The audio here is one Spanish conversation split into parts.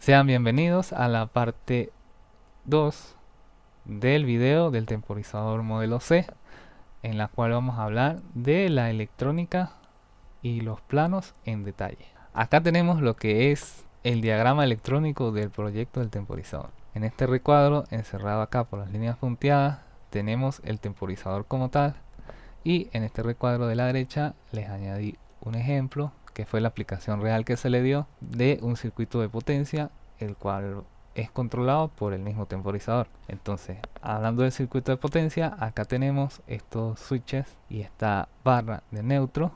Sean bienvenidos a la parte 2 del video del temporizador modelo C, en la cual vamos a hablar de la electrónica y los planos en detalle. Acá tenemos lo que es el diagrama electrónico del proyecto del temporizador. En este recuadro, encerrado acá por las líneas punteadas, tenemos el temporizador como tal, y en este recuadro de la derecha les añadí un ejemplo que fue la aplicación real que se le dio de un circuito de potencia, el cual es controlado por el mismo temporizador. Entonces, hablando del circuito de potencia, acá tenemos estos switches y esta barra de neutro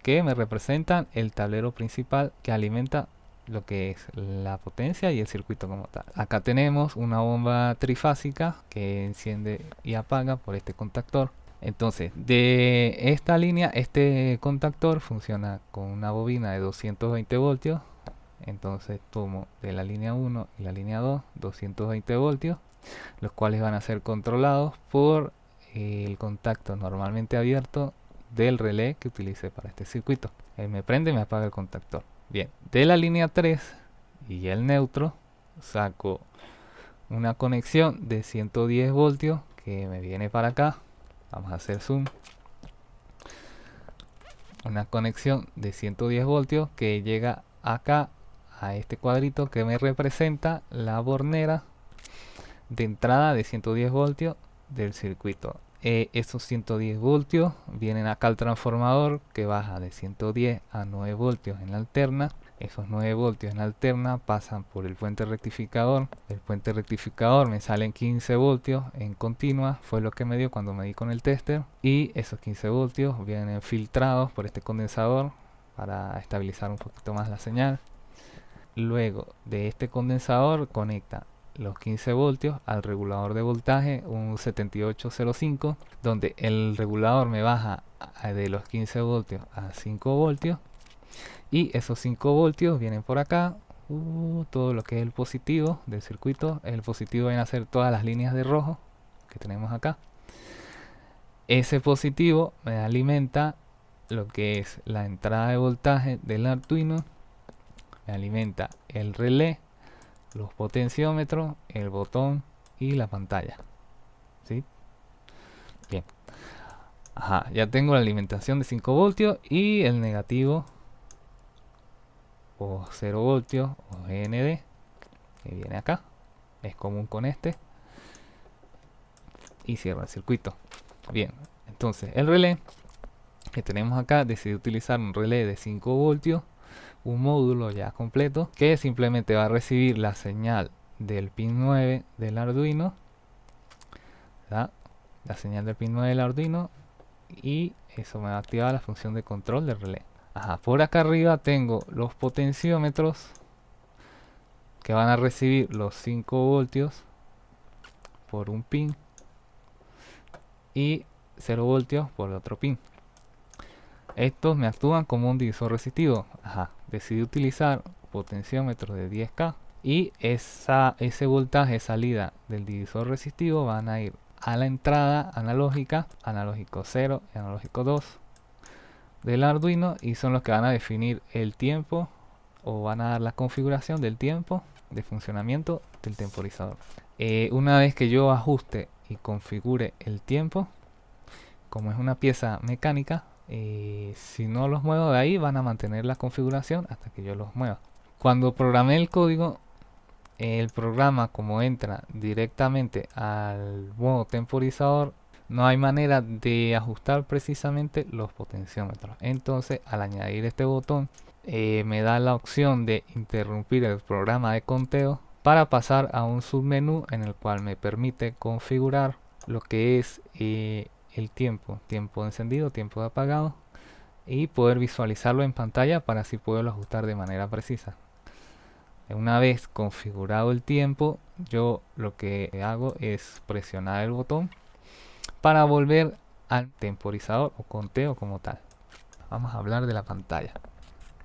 que me representan el tablero principal que alimenta lo que es la potencia y el circuito como tal. Acá tenemos una bomba trifásica que enciende y apaga por este contactor. Entonces, de esta línea, este contactor funciona con una bobina de 220 voltios. Entonces tomo de la línea 1 y la línea 2 220 voltios, los cuales van a ser controlados por el contacto normalmente abierto del relé que utilice para este circuito. Él me prende y me apaga el contactor. Bien, de la línea 3 y el neutro saco una conexión de 110 voltios que me viene para acá. Vamos a hacer zoom. Una conexión de 110 voltios que llega acá a este cuadrito que me representa la bornera de entrada de 110 voltios del circuito. Esos 110 voltios vienen acá al transformador que baja de 110 a 9 voltios en la alterna. Esos 9 voltios en la alterna pasan por el puente rectificador. El puente rectificador me salen 15 voltios en continua, fue lo que me dio cuando me di con el tester. Y esos 15 voltios vienen filtrados por este condensador para estabilizar un poquito más la señal. Luego de este condensador conecta los 15 voltios al regulador de voltaje, un 7805, donde el regulador me baja de los 15 voltios a 5 voltios. Y esos 5 voltios vienen por acá, todo lo que es el positivo del circuito. El positivo viene a ser todas las líneas de rojo que tenemos acá. Ese positivo me alimenta lo que es la entrada de voltaje del Arduino, me alimenta el relé, los potenciómetros, el botón y la pantalla. ¿Sí? Bien. Ajá, ya tengo la alimentación de 5 voltios y el negativo o 0 voltios o GND que viene acá. Es común con este. Y cierro el circuito. Bien, entonces el relé que tenemos acá, decidí utilizar un relé de 5 voltios, un módulo ya completo que simplemente va a recibir la señal del pin 9 del Arduino, ¿verdad? La señal del pin 9 del Arduino, y eso me va a activar la función de control del relé. Ajá, por acá arriba tengo los potenciómetros que van a recibir los 5 voltios por un pin y 0 voltios por otro pin. Estos me actúan como un divisor resistivo. Ajá, decidí utilizar potenciómetros de 10K y ese voltaje salida del divisor resistivo van a ir a la entrada analógica, analógico 0 y analógico 2 del Arduino, y son los que van a definir el tiempo o van a dar la configuración del tiempo de funcionamiento del temporizador. Una vez que yo ajuste y configure el tiempo, como es una pieza mecánica, si no los muevo de ahí van a mantener la configuración hasta que yo los mueva. Cuando programé el código, el programa, como entra directamente al modo temporizador, no hay manera de ajustar precisamente los potenciómetros. Entonces, al añadir este botón, me da la opción de interrumpir el programa de conteo para pasar a un submenú en el cual me permite configurar lo que es el tiempo de encendido, tiempo de apagado, y poder visualizarlo en pantalla para así poderlo ajustar de manera precisa. Una vez configurado el tiempo, yo lo que hago es presionar el botón para volver al temporizador o conteo como tal. Vamos a hablar de la pantalla.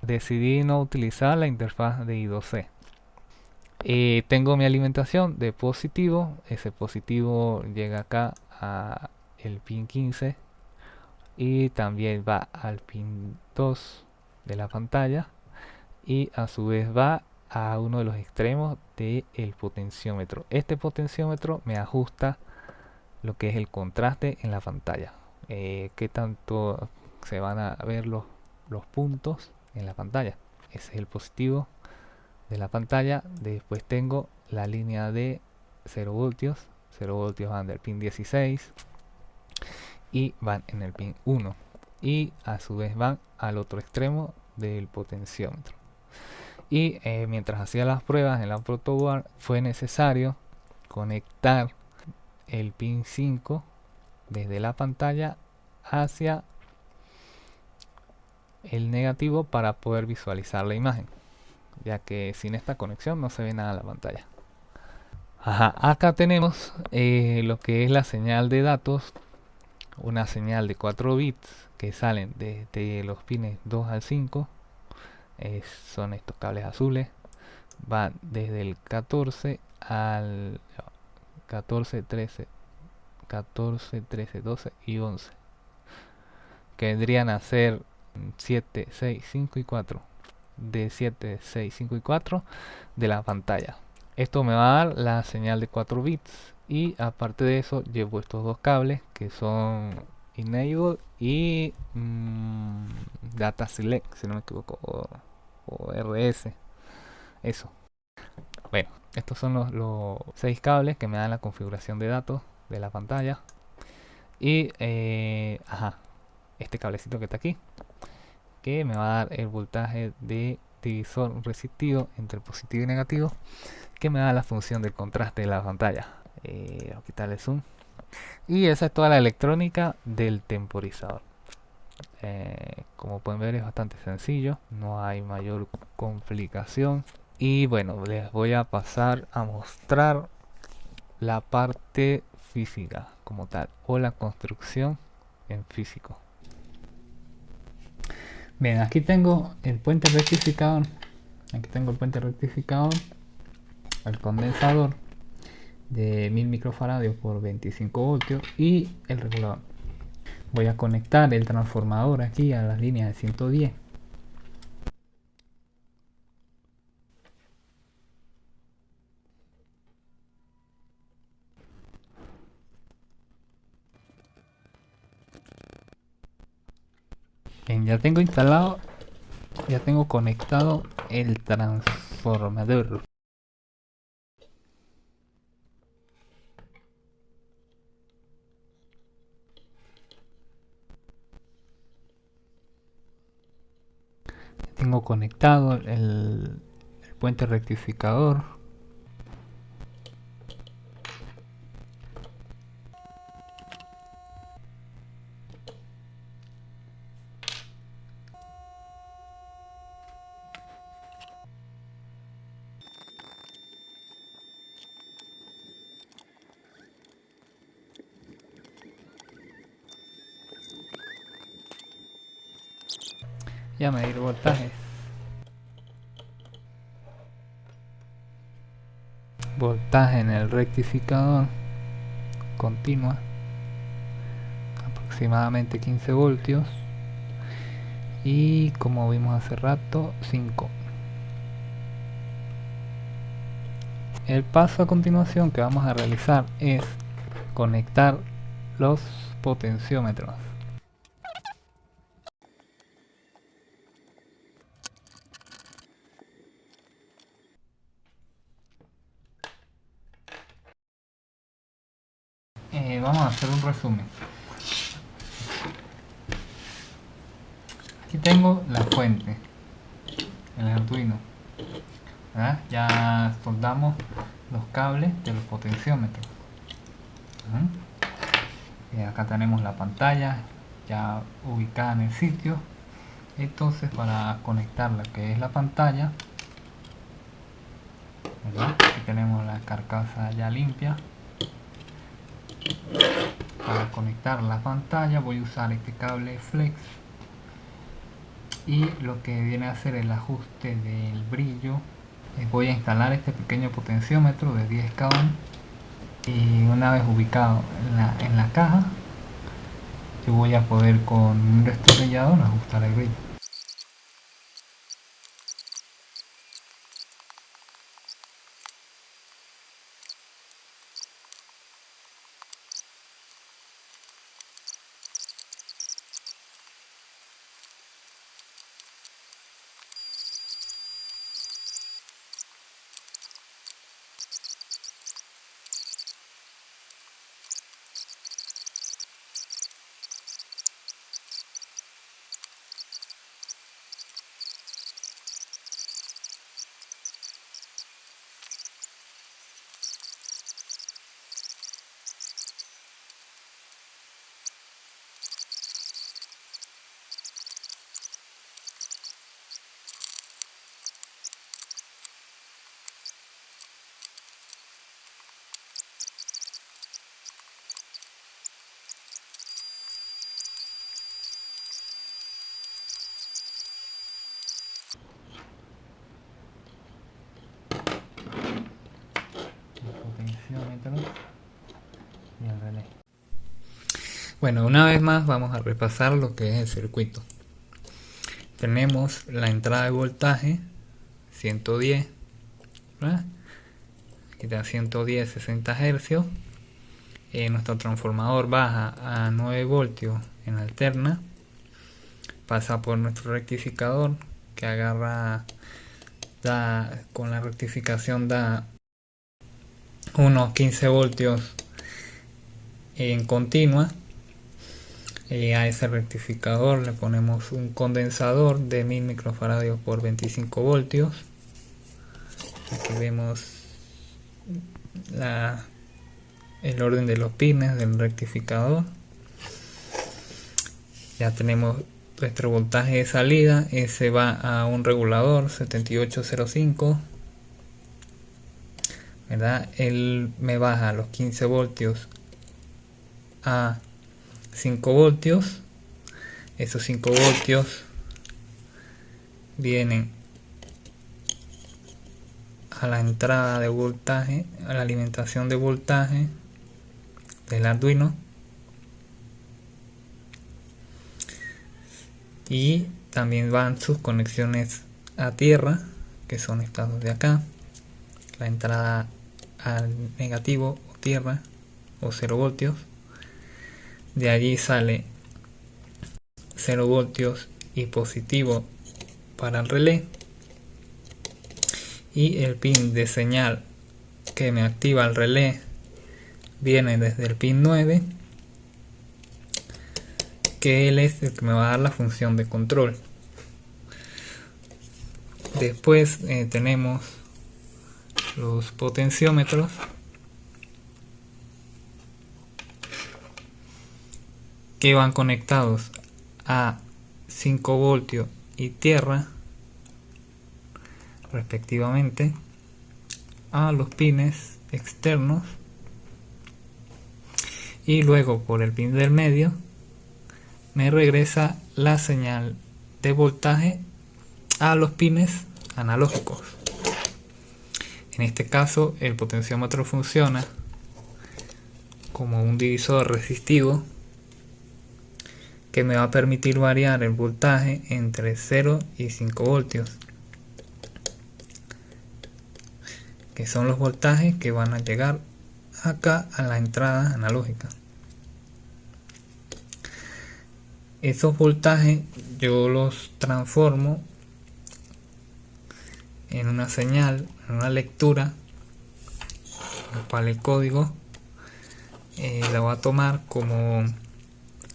Decidí no utilizar la interfaz de I2C. Tengo mi alimentación de positivo. Ese positivo llega acá a el pin 15 y también va al pin 2 de la pantalla, y a su vez va a uno de los extremos del potenciómetro. Este potenciómetro me ajusta lo que es el contraste en la pantalla, qué tanto se van a ver los puntos en la pantalla. Ese es el positivo de la pantalla. Después tengo la línea de 0 voltios. 0 voltios van del pin 16 y van en el pin 1, y a su vez van al otro extremo del potenciómetro. Y mientras hacía las pruebas en la protoboard fue necesario conectar el pin 5 desde la pantalla hacia el negativo para poder visualizar la imagen, ya que sin esta conexión no se ve nada en la pantalla. Acá tenemos lo que es la señal de datos, una señal de 4 bits que salen desde los pines 2 al 5. Son estos cables azules, van desde el 14 al 14, 13, 12 y 11, que vendrían a ser 7, 6, 5 y 4, de 7, 6, 5 y 4 de la pantalla. Esto me va a dar la señal de 4 bits, y aparte de eso llevo estos dos cables que son Enable y Data Select, si no me equivoco, o RS, eso. Bueno, estos son los 6 cables que me dan la configuración de datos de la pantalla. Y este cablecito que está aquí, que me va a dar el voltaje de divisor resistivo entre positivo y negativo, que me da la función del contraste de la pantalla. Voy a quitarle el zoom. Y esa es toda la electrónica del temporizador. Como pueden ver, es bastante sencillo, no hay mayor complicación. Y bueno, les voy a pasar a mostrar la parte física como tal, o la construcción en físico. Bien, aquí tengo el puente rectificador, el condensador de 1000 microfaradios por 25 voltios y el regulador. Voy a conectar el transformador aquí a las líneas de 110. Bien, ya tengo instalado, ya tengo conectado el transformador. Tengo conectado el puente rectificador. Y a medir voltajes. Voltaje en el rectificador continua, aproximadamente 15 voltios, y como vimos hace rato, 5. El paso a continuación que vamos a realizar es conectar los potenciómetros. Vamos a hacer un resumen. Aquí tengo la fuente, el Arduino, ¿verdad? Ya soldamos los cables de los potenciómetros. Y acá tenemos la pantalla ya ubicada en el sitio. Entonces, para conectar lo que es la pantalla, ¿verdad? Aquí tenemos la carcasa ya limpia. Para conectar la pantalla voy a usar este cable flex, y lo que viene a hacer el ajuste del brillo. Voy a instalar este pequeño potenciómetro de 10K ohm, y una vez ubicado en la caja, yo voy a poder con un destornillador ajustar el brillo. Bueno, una vez más vamos a repasar lo que es el circuito. Tenemos la entrada de voltaje 110, ¿verdad? Aquí está 110, 60 Hz. Nuestro transformador baja a 9 voltios en alterna, pasa por nuestro rectificador que agarra, con la rectificación da unos 15 voltios en continua. A ese rectificador le ponemos un condensador de 1000 microfaradios por 25 voltios. Aquí vemos el orden de los pines del rectificador. Ya tenemos nuestro voltaje de salida. Ese va a un regulador 7805, ¿verdad? Él me baja los 15 voltios a 5 voltios. Esos 5 voltios vienen a la entrada de voltaje, a la alimentación de voltaje del Arduino, y también van sus conexiones a tierra, que son estas dos de acá, la entrada al negativo o tierra o 0 voltios. De allí sale 0 voltios y positivo para el relé, y el pin de señal que me activa el relé viene desde el pin 9, que él es el que me va a dar la función de control. Después tenemos los potenciómetros, que van conectados a 5 voltios y tierra respectivamente a los pines externos, y luego por el pin del medio me regresa la señal de voltaje a los pines analógicos. En este caso el potenciómetro funciona como un divisor resistivo que me va a permitir variar el voltaje entre 0 y 5 voltios, que son los voltajes que van a llegar acá a la entrada analógica. Esos voltajes yo los transformo en una señal, en una lectura, lo cual el código la va a tomar como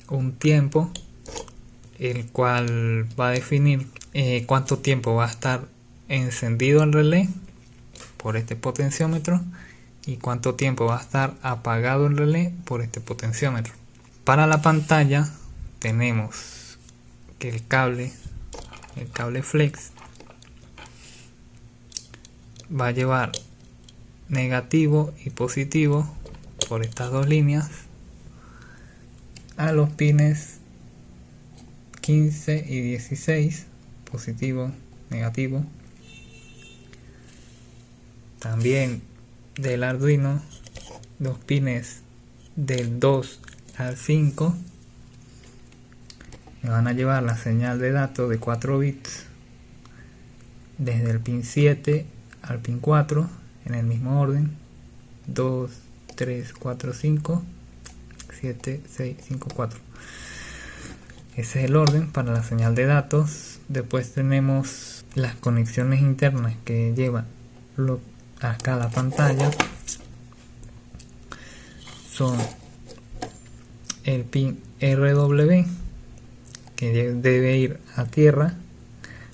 un tiempo, el cual va a definir cuánto tiempo va a estar encendido el relé por este potenciómetro y cuánto tiempo va a estar apagado el relé por este potenciómetro. Para la pantalla tenemos que el cable flex va a llevar negativo y positivo por estas dos líneas a los pines 15 y 16, positivo, negativo. También del Arduino, los pines del 2 al 5 me van a llevar la señal de datos de 4 bits desde el pin 7 al pin 4 en el mismo orden: 2, 3, 4, 5, 7, 6, 5, 4. Ese es el orden para la señal de datos. Después tenemos las conexiones internas que lleva acá la pantalla. Son el pin RW, que debe ir a tierra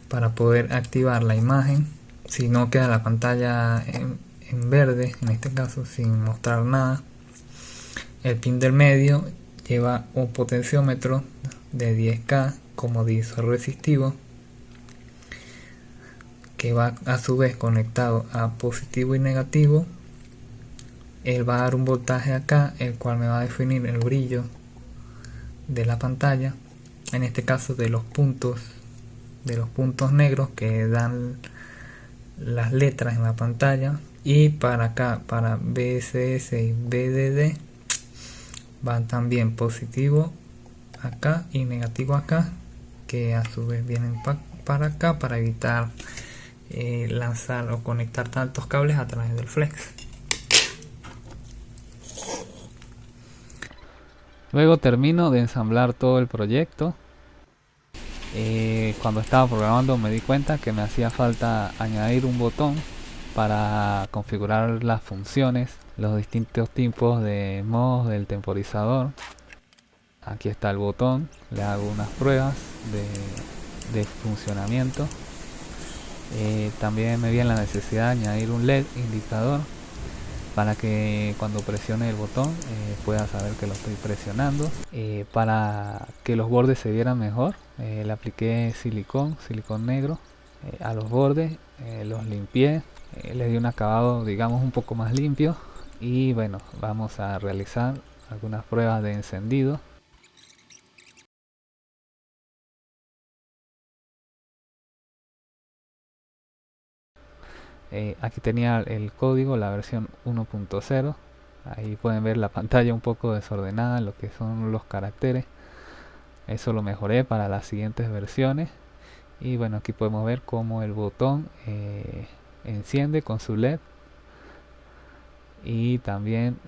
para poder activar la imagen, si no queda la pantalla en verde, en este caso sin mostrar nada. El pin del medio lleva un potenciómetro de 10K como divisor resistivo, que va a su vez conectado a positivo y negativo. Él va a dar un voltaje acá, el cual me va a definir el brillo de la pantalla, en este caso de los puntos negros que dan las letras en la pantalla. Y para acá, para BSS y BDD, van también positivo acá y negativo acá, que a su vez vienen para acá para evitar lanzar o conectar tantos cables a través del flex. Luego termino de ensamblar todo el proyecto. Cuando estaba programando me di cuenta que me hacía falta añadir un botón para configurar las funciones, los distintos tipos de modos del temporizador. Aquí está el botón, le hago unas pruebas de funcionamiento. También me viene la necesidad de añadir un LED indicador para que cuando presione el botón pueda saber que lo estoy presionando. Para que los bordes se vieran mejor, le apliqué silicón negro a los bordes, los limpié, le di un acabado digamos un poco más limpio. Y bueno, vamos a realizar algunas pruebas de encendido. Aquí tenía el código, la versión 1.0. Ahí pueden ver la pantalla un poco desordenada, lo que son los caracteres. Eso lo mejoré para las siguientes versiones. Y bueno, aquí podemos ver cómo el botón enciende con su LED. Y también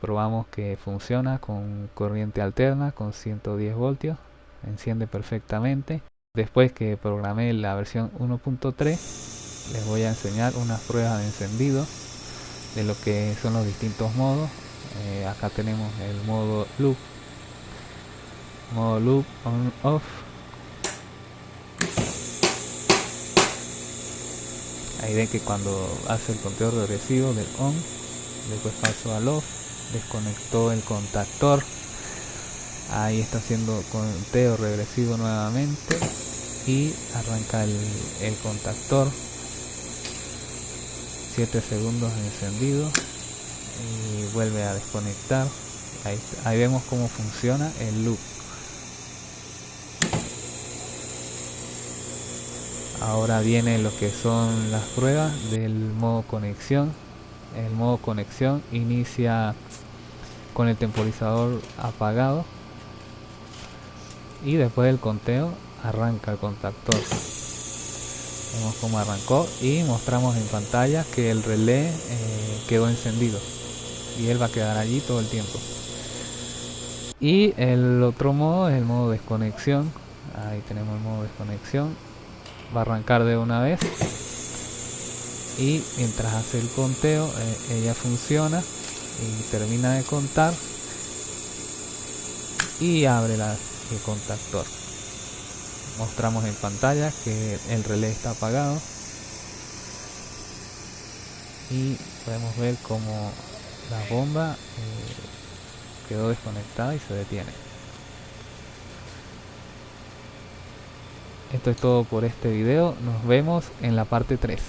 probamos que funciona con corriente alterna con 110 voltios. Enciende perfectamente. Después que programé la versión 1.3, les voy a enseñar unas pruebas de encendido de lo que son los distintos modos. Acá tenemos el modo loop on off. Ahí ven que cuando hace el conteo regresivo del on, después pasó al off, desconectó el contactor. Ahí está haciendo conteo regresivo nuevamente y arranca el contactor. 7 segundos de encendido y vuelve a desconectar. Ahí vemos cómo funciona el loop. Ahora viene lo que son las pruebas del modo conexión. El modo conexión inicia con el temporizador apagado y después del conteo arranca el contactor. Vemos cómo arrancó y mostramos en pantalla que el relé quedó encendido y él va a quedar allí todo el tiempo. Y el otro modo es el modo desconexión. Ahí tenemos el modo desconexión. Va a arrancar de una vez y mientras hace el conteo ella funciona y termina de contar y abre el contactor. Mostramos en pantalla que el relé está apagado y podemos ver cómo la bomba quedó desconectada y se detiene. Esto es todo por este video, nos vemos en la parte 3.